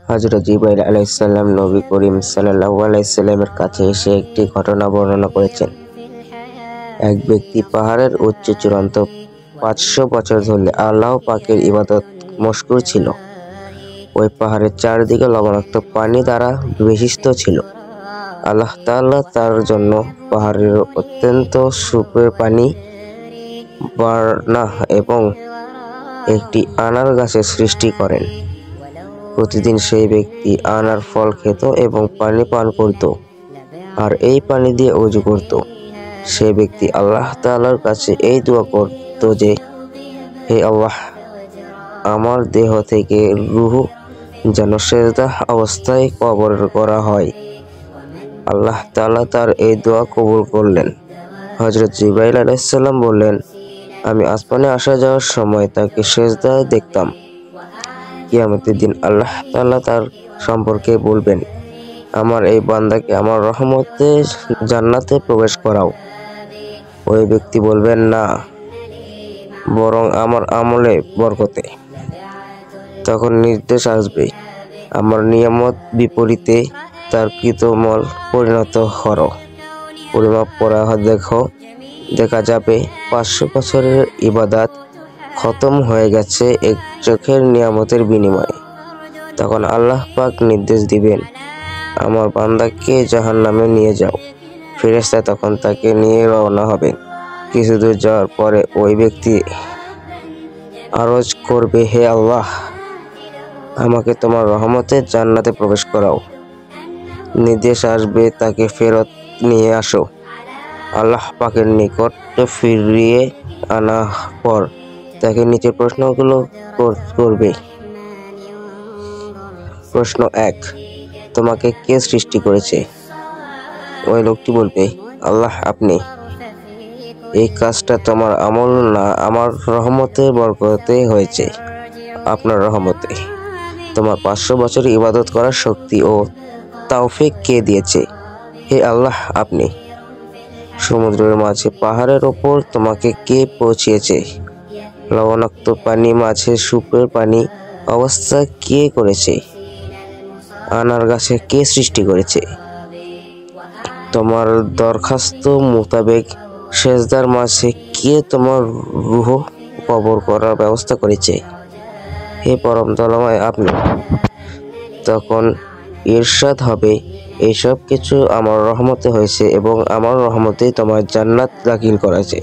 হযরত জিবরাইল আলাইহিস সালাম নবী করিম সাল্লাল্লাহু আলাইহি সাল্লামের কাছে এসে একটি ঘটনা বর্ণনা করেছেন। এক ব্যক্তি পাহাড়ের উচ্চ চূড়ান্ত 500 বছর ধরে আল্লাহ পাকের ইবাদত মশগুল ছিল। ওই পাহাড়ের চারদিকে লবণাক্ত পানি দ্বারা বেষ্টিত ছিল। আল্লাহ তাআলা তার জন্য পাহাড়ের অত্যন্ত সুপের পানি, বার্না এবং একটি আনার গাছের সৃষ্টি করেন। প্রতিদিন সেই ব্যক্তি আনার ফল খেত এবং পানি পান করত, আর এই পানি দিয়ে ওযু করত। সে ব্যক্তি আল্লাহ তাআলার কাছে এই দোয়া করত যে, হে আল্লাহ, আমার দেহ থেকে রূহ যেন সিজদা অবস্থায় কবর করা হয়। আল্লাহ তাআলা তার এই দোয়া কবুল করলেন। হযরত জিবরাইল আলাইহিস সালাম বললেন, আমি আসমানে আসা যাওয়ার সময় তাকে সিজদায় দেখতাম। কিয়ামতের দিন আল্লাহ তাআলা তার সম্পর্কে বলবেন, আমার এই বান্দাকে আমার রহমতে জান্নাতে প্রবেশ করাও। ওই ব্যক্তি বলবেন, না, বরং আমার আমলে বরকতে। তখন নির্দেশ আসবে, আমার নিয়ামত বিপরীতে তার কৃতমল পরিণত করো। পরিমাপ করা দেখা যাবে 500 বছরের ইবাদত খতম হয়ে গেছে এক চোখের নিয়ামতের বিনিময়ে। তখন আল্লাহ পাক নির্দেশ দিবেন, আমার বান্দাকে জাহান্নামে নিয়ে যাও। ফেরেশতা তখন তাকে নিয়ে রওনা হবেন। কিছু দূর যাওয়ার পরে ওই ব্যক্তি আরজ করবে, হে আল্লাহ, আমাকে তোমার রহমতে জান্নাতে প্রবেশ করাও। নির্দেশ আসবে, তাকে ফেরত নিয়ে আসো। আল্লাহ পাকের নিকট ফিরিয়ে আনার পর তাকে নিচের প্রশ্নগুলো করবে। প্রশ্ন 1, তোমাকে কে সৃষ্টি করেছে? ওই লোকটি বলবে, আল্লাহ, আপনি। এই কাজটা তোমার আমল না আমার রহমতের বরকতে হয়েছে। আপনার রহমতে। তোমার 500 বছর ইবাদত করার শক্তি ও তাওফিক কে দিয়েছে? হে আল্লাহ, আপনি। সমুদ্রের মাঝে পাহাড়ের ওপর তোমাকে কে পৌঁছিয়েছে? লবণাক্ত পানি মাঝে সুপের পানি অবস্থা কে করেছে? আনার গাছে কে সৃষ্টি করেছে? তোমার দরখাস্ত মোতাবেক সেজদার মাঝে কে তোমার রূহ কবর করার ব্যবস্থা করেছে? হে পরম দয়াময়, আপনি। তখন ইরশাদ হবে, এইসব কিছু আমার রহমতে হয়েছে এবং আমার রহমতেই তোমার জান্নাত দাখিল করেছে।